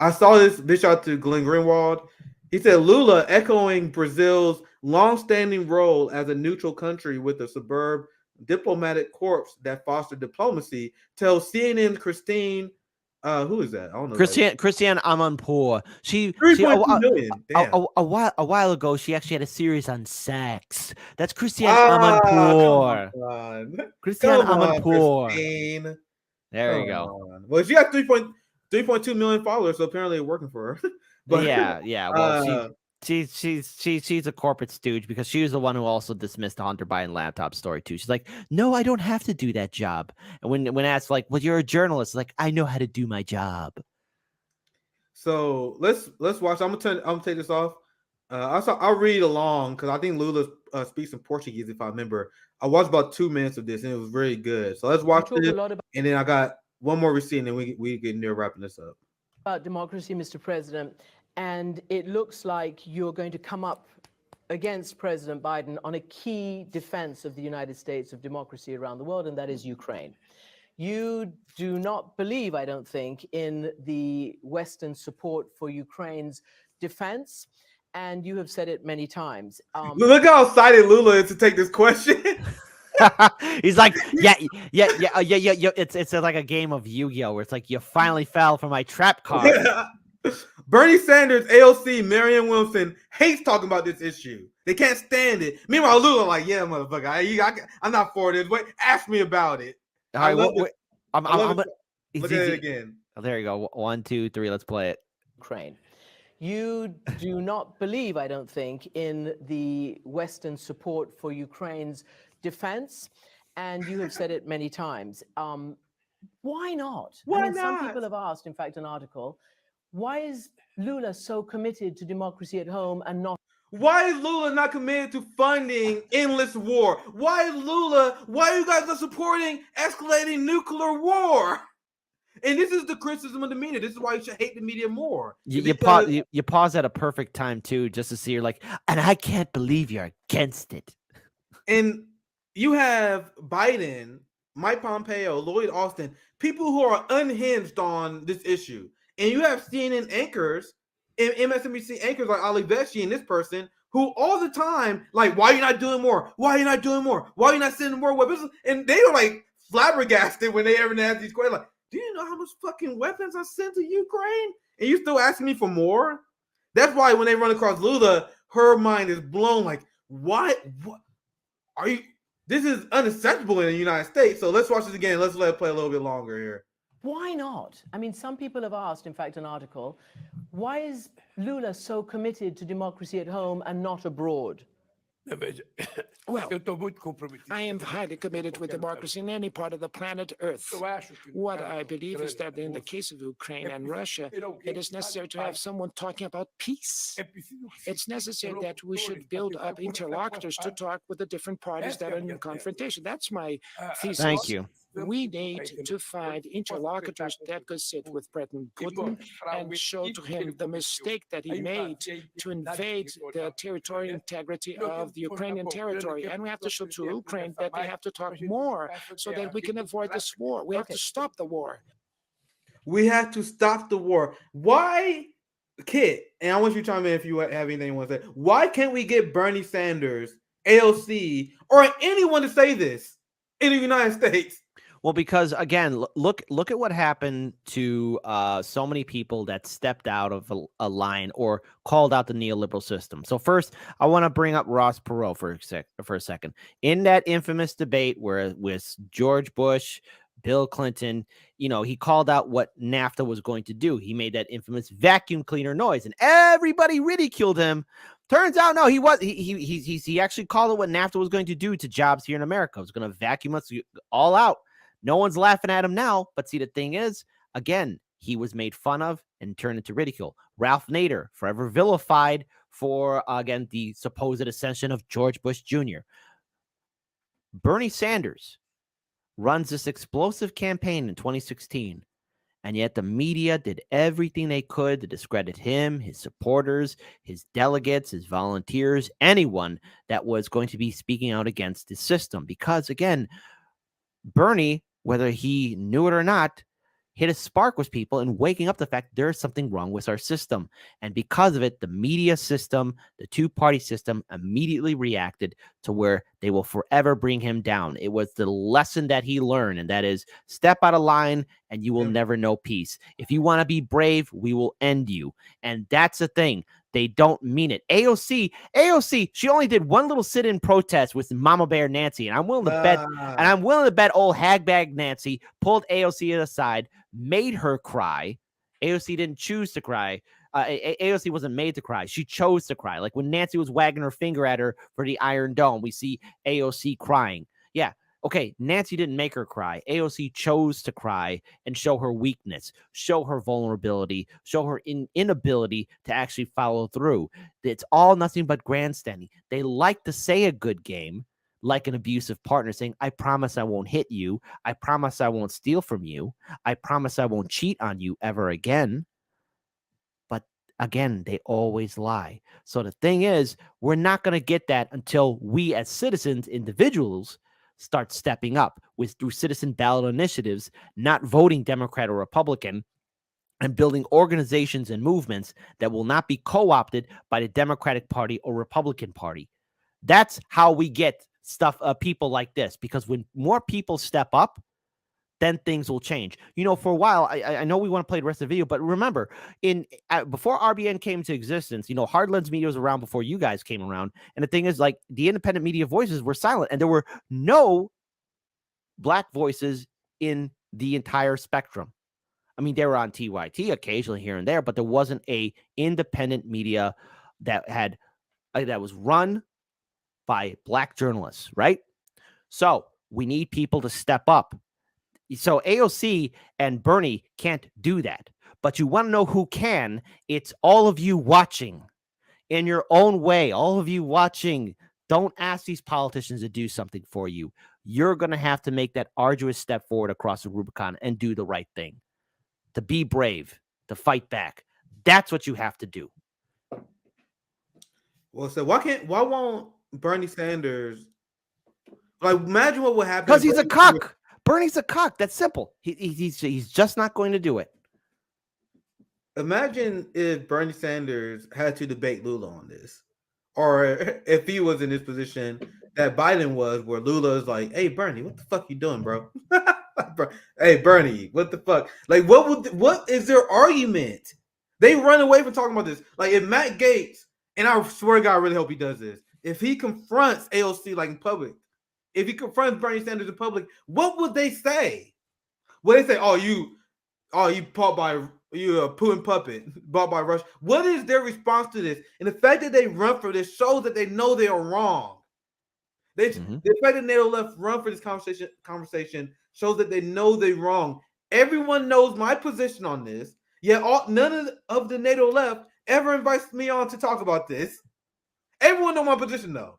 I saw this out to Glenn Greenwald. He said Lula, echoing Brazil's long-standing role as a neutral country with a superb diplomatic corps that fostered diplomacy, tells CNN Christine, who is that? I don't know who that is. Christiane Amanpour. She 3.2 million. Damn. a while ago she actually had a series on sex. That's Christiane Come Amanpour. on. Christiane Come on, Amanpour. Christine. There Come you go. on. Well, she got 3.2 million followers, so apparently it's working for her. But Yeah. Well, uh she's a corporate stooge because she was the one who also dismissed the Hunter Biden laptop story too. She's like, no, I don't have to do that job. And when asked like, well, you're a journalist, like, I know how to do my job. so let's watch. I'm gonna take this off. I'll read along because I think Lula speaks in Portuguese if I remember. I watched about 2 minutes of this and it was really good. So let's You watch talk a it, lot and then I got one more receipt, and then we get near wrapping this up. about democracy, Mr. President, and it looks like you're going to come up against President Biden on a key defense of the United States of democracy around the world, and that is Ukraine. You do not believe, I don't think, in the Western support for Ukraine's defense, and you have said it many times. Look how excited Lula is to take this question. He's like, yeah. It's like a game of Yu-Gi-Oh, where it's like, you finally fell for my trap card. Bernie Sanders, AOC, Marianne Williamson hates talking about this issue. They can't stand it. Meanwhile, Lula like, yeah, motherfucker, I'm not for this. Wait, ask me about it. All right, look Look at it again. Oh, there you go. 1, 2, 3. Let's play it. Ukraine. You do not believe, I don't think, in the Western support for Ukraine's defense, and you have said it many times. Why not? Why Some not? people have asked, in fact, an article, why is Lula so committed to democracy at home and not? Why is Lula not committed to funding endless war? Why is Lula? Why are you guys not supporting escalating nuclear war? And this is the criticism of the media. This is why you should hate the media more. You pause at a perfect time too, just to see you're like, and I can't believe you're against it. And you have Biden, Mike Pompeo, Lloyd Austin, people who are unhinged on this issue. And you have CNN anchors and MSNBC anchors like Ali Vecchi and this person who all the time, like, why are you not doing more? Why are you not doing more? Why are you not sending more weapons? And they were like flabbergasted when they ever asked these questions. Like, do you know how much fucking weapons I sent to Ukraine? And you still asking me for more? That's why when they run across Lula, her mind is blown. Like, what are you? This is unacceptable in the United States. So let's watch this again. Let's let it play a little bit longer here. Why not? Some people have asked, in fact, an article, why is Lula so committed to democracy at home and not abroad? Well, I am highly committed with democracy in any part of the planet Earth. What I believe is that in the case of Ukraine and Russia, it is necessary to have someone talking about peace. It's necessary that we should build up interlocutors to talk with the different parties that are in confrontation. That's my thesis. Thank you. We need to find interlocutors that could sit with President Putin and show to him the mistake that he made to invade the territorial integrity of the Ukrainian territory. And we have to show to Ukraine that they have to talk more so that we can avoid this war. We have to stop the war. We have to stop the war. Why, Kit, and I want you to chime in if you have anything you want to say. Why can't we get Bernie Sanders, AOC, or anyone to say this in the United States? Well, because again, look at what happened to so many people that stepped out of a line or called out the neoliberal system. So first, I want to bring up Ross Perot for a second. In that infamous debate where it was George Bush, Bill Clinton, he called out what NAFTA was going to do. He made that infamous vacuum cleaner noise, and everybody ridiculed him. Turns out, no, he actually called it what NAFTA was going to do to jobs here in America. It was going to vacuum us all out. No one's laughing at him now, but see, the thing is, again, he was made fun of and turned into ridicule. Ralph Nader, forever vilified for, again, the supposed ascension of George Bush Jr. Bernie Sanders runs this explosive campaign in 2016, and yet the media did everything they could to discredit him, his supporters, his delegates, his volunteers, anyone that was going to be speaking out against the system. Because, again, Bernie, whether he knew it or not, hit a spark with people and waking up the fact there's something wrong with our system. And because of it, the media system, the two-party system immediately reacted to where they will forever bring him down. It was the lesson that he learned, and that is step out of line and you will never know peace. If you want to be brave, we will end you. And that's the thing. They don't mean it. AOC, she only did one little sit-in protest with Mama Bear Nancy, and I'm willing to bet old hagbag Nancy pulled AOC aside, made her cry. AOC didn't choose to cry. AOC wasn't made to cry. She chose to cry. Like when Nancy was wagging her finger at her for the Iron Dome, we see AOC crying. Yeah. Okay, Nancy didn't make her cry. AOC chose to cry and show her weakness, show her vulnerability, show her inability to actually follow through. It's all nothing but grandstanding. They like to say a good game, like an abusive partner, saying, I promise I won't hit you. I promise I won't steal from you. I promise I won't cheat on you ever again. But again, they always lie. So the thing is, we're not going to get that until we as citizens, individuals, start stepping up through citizen ballot initiatives, not voting Democrat or Republican, and building organizations and movements that will not be co-opted by the Democratic Party or Republican Party. That's how we get people like this, because when more people step up, then things will change. You know, for a while, I know we want to play the rest of the video, but remember, before RBN came into existence, you know, Hard Lens Media was around before you guys came around. And the thing is, like, the independent media voices were silent, and there were no Black voices in the entire spectrum. I mean, they were on TYT occasionally here and there, but there wasn't a independent media that was run by Black journalists, right? So we need people to step up. So AOC and Bernie can't do that. But you want to know who can? It's all of you watching in your own way. All of you watching. Don't ask these politicians to do something for you. You're going to have to make that arduous step forward across the Rubicon and do the right thing. To be brave, to fight back. That's what you have to do. Well, so why won't Bernie Sanders, like, imagine what would happen? Because he's a cuck. Bernie's a cuck. That's simple. He's just not going to do it. Imagine if Bernie Sanders had to debate Lula on this, or if he was in this position that Biden was, where Lula's like, "Hey, Bernie, what the fuck you doing, bro? Hey, Bernie, what the fuck? Like, what is their argument? They run away from talking about this. Like, if Matt Gaetz, and I swear to God, I really hope he does this, if he confronts AOC like in public, if he confronts Bernie Sanders in public, what would they say? Would they say, "Oh, you Putin puppet bought by Russia"? What is their response to this? And the fact that they run for this shows that they know they are wrong. The fact that NATO left run for this conversation shows that they know they're wrong. Everyone knows my position on this. Yet none of the NATO left ever invites me on to talk about this. Everyone knows my position though.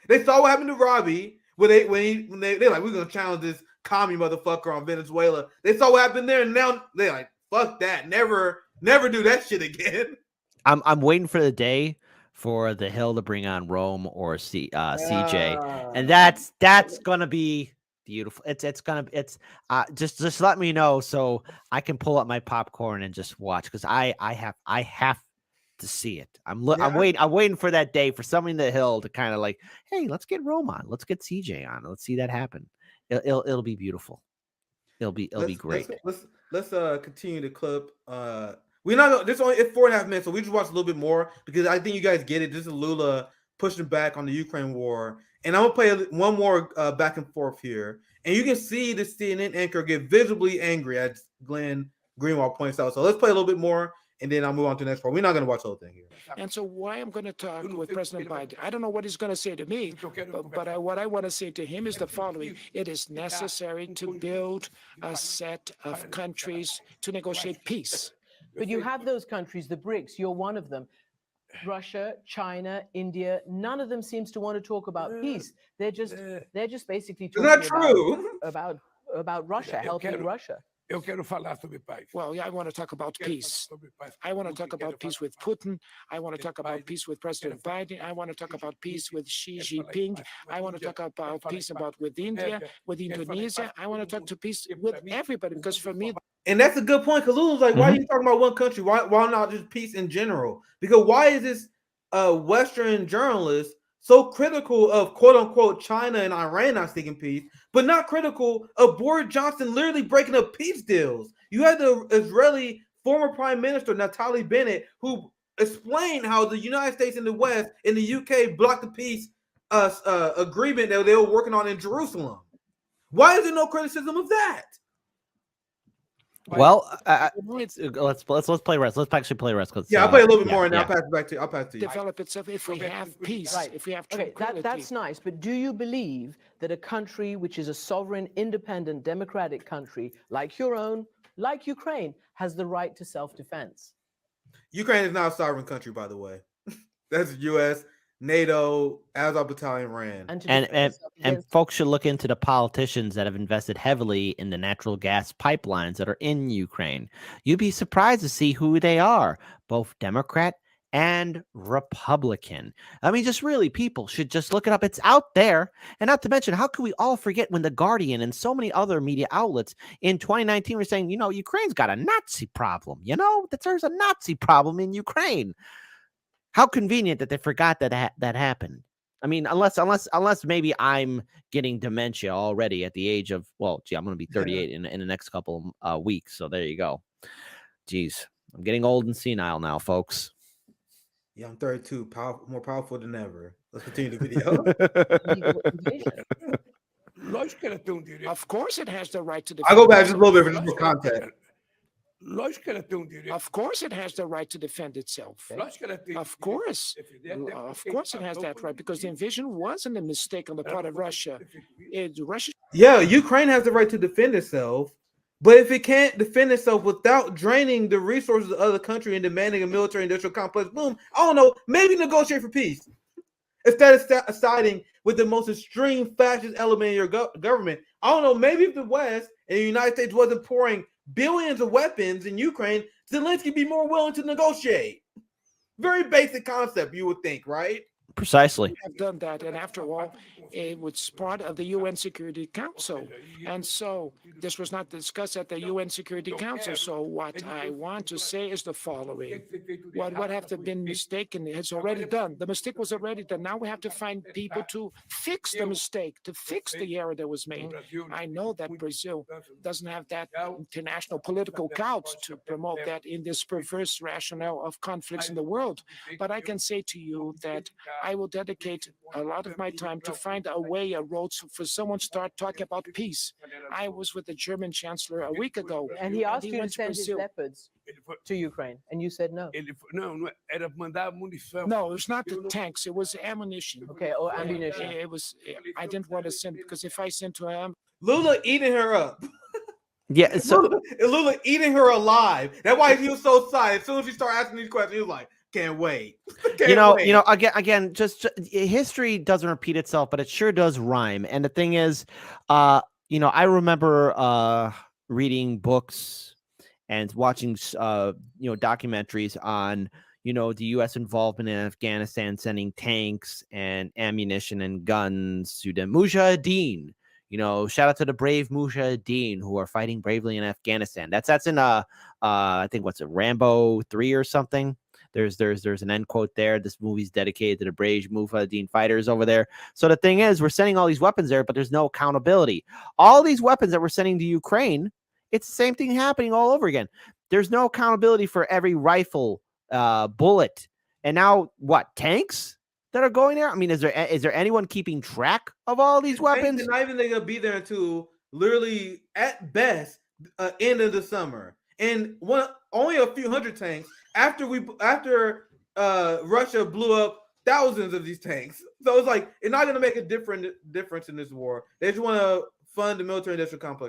They saw what happened to Robbie when they're like, we're gonna challenge this commie motherfucker on Venezuela. They saw what happened there, and now they're like, fuck that. Never do that shit again. I'm waiting for the day for the Hill to bring on Rome or CJ, and that's gonna be beautiful. Just let me know so I can pull up my popcorn and just watch, because I have to see it. I'm waiting for that day for somebody in the Hill to kind of like, hey, let's get Rome on, let's get CJ on, let's see that happen. It'll be beautiful. It'll be great. Let's continue the clip. We're not. This only it's 4.5 minutes, so we just watch a little bit more because I think you guys get it. This is Lula pushing back on the Ukraine war, and I'm gonna play one more back and forth here, and you can see the CNN anchor get visibly angry as Glenn Greenwald points out. So let's play a little bit more, and then I'll move on to the next part. We're not gonna watch the whole thing here. And so why I'm going to talk with President Biden, I don't know what he's going to say to me, but what I want to say to him is the following. It is necessary to build a set of countries to negotiate peace. But you have those countries, the BRICS, you're one of them. Russia, China, India, none of them seems to want to talk about peace. They're just basically talking about Russia, helping Russia. Well, yeah, I want to talk about peace. I want to talk about peace with Putin. I want to talk about peace with President Biden. I want to talk about peace with Xi Jinping. I want to talk about peace with India, with Indonesia. I want to talk to peace with everybody, because for me, and that's a good point. Because Lula's like, why are you talking about one country? Why not just peace in general? Because why is this Western journalist so critical of quote unquote China and Iran not seeking peace, but not critical of Boris Johnson literally breaking up peace deals? You had the Israeli former Prime Minister Naftali Bennett who explained how the United States and the West and the UK blocked the peace agreement that they were working on in Jerusalem. Why is there no criticism of that? Well, let's play rest. Let's actually play rest. Yeah, I'll play a little bit more, and I'll pass it back to you. I'll pass it to you. Develop itself if we have peace, if we have Okay, tranquility. that's nice, but do you believe that a country which is a sovereign, independent, democratic country like your own, like Ukraine, has the right to self-defense? Ukraine is not a sovereign country, by the way. That's U.S., NATO, Azov Battalion ran. And folks should look into the politicians that have invested heavily in the natural gas pipelines that are in Ukraine. You'd be surprised to see who they are, both Democrat and Republican. I mean, just really, people should just look it up. It's out there. And not to mention, how can we all forget when The Guardian and so many other media outlets in 2019 were saying, you know, Ukraine's got a Nazi problem, you know, that there's a Nazi problem in Ukraine. How convenient that they forgot that that happened. I mean, unless maybe I'm getting dementia already at the age of, well, gee, I'm going to be 38 in the next couple weeks. So there you go. Geez, I'm getting old and senile now, folks. Yeah, I'm 32, more powerful than ever. Let's continue the video. Of course it has the right to defend I'll go back just a little bit for just more context. Of course it has the right to defend itself. Of course it has that right, because the invasion wasn't a mistake on the part of Russia. Yeah, Ukraine has the right to defend itself, but if it can't defend itself without draining the resources of the other country and demanding a military industrial complex, boom, I don't know, maybe negotiate for peace. Instead of siding with the most extreme fascist element in your government, I don't know, maybe if the West and the United States wasn't pouring billions of weapons in Ukraine, Zelensky would be more willing to negotiate. Very basic concept, you would think, right? Precisely. We have done that, and after all, it was part of the UN Security Council, and so this was not discussed at the UN Security Council. So what I want to say is the following: what have been mistaken is already done. The mistake was already done. Now we have to find people to fix the mistake, to fix the error that was made. I know that Brazil doesn't have that international political clout to promote that in this perverse rationale of conflicts in the world, but I can say to you that I will dedicate a lot of my time to find a way, a road for someone to start talking about peace. I was with the German Chancellor a week ago. And he asked you to send his leopards to Ukraine, and you said no. No, it's not the tanks, it was ammunition. Okay, or ammunition. It was, I didn't want to send, because if I sent to him, Lula eating her up. Yeah, so Lula eating her alive. That's why he was so excited. As soon as she started asking these questions, he was like, can't wait. Can't wait. Again, just history doesn't repeat itself, but it sure does rhyme. And the thing is, I remember reading books and watching, documentaries on, the U.S. involvement in Afghanistan, sending tanks and ammunition and guns to the Mujahideen. Shout out to the brave Mujahideen who are fighting bravely in Afghanistan. That's in I think Rambo 3 or something. There's an end quote there. This movie's dedicated to the brave Mujahideen fighters over there. So the thing is, we're sending all these weapons there, but there's no accountability. All these weapons that we're sending to Ukraine, it's the same thing happening all over again. There's no accountability for every rifle, bullet, and now what? Tanks that are going there? I mean, is there anyone keeping track of all these weapons? They're not even going to be there until literally at best end of the summer, and only a few hundred tanks after Russia blew up thousands of these tanks. So it's like it's not going to make a difference in this war. They just want to fund the military industrial complex.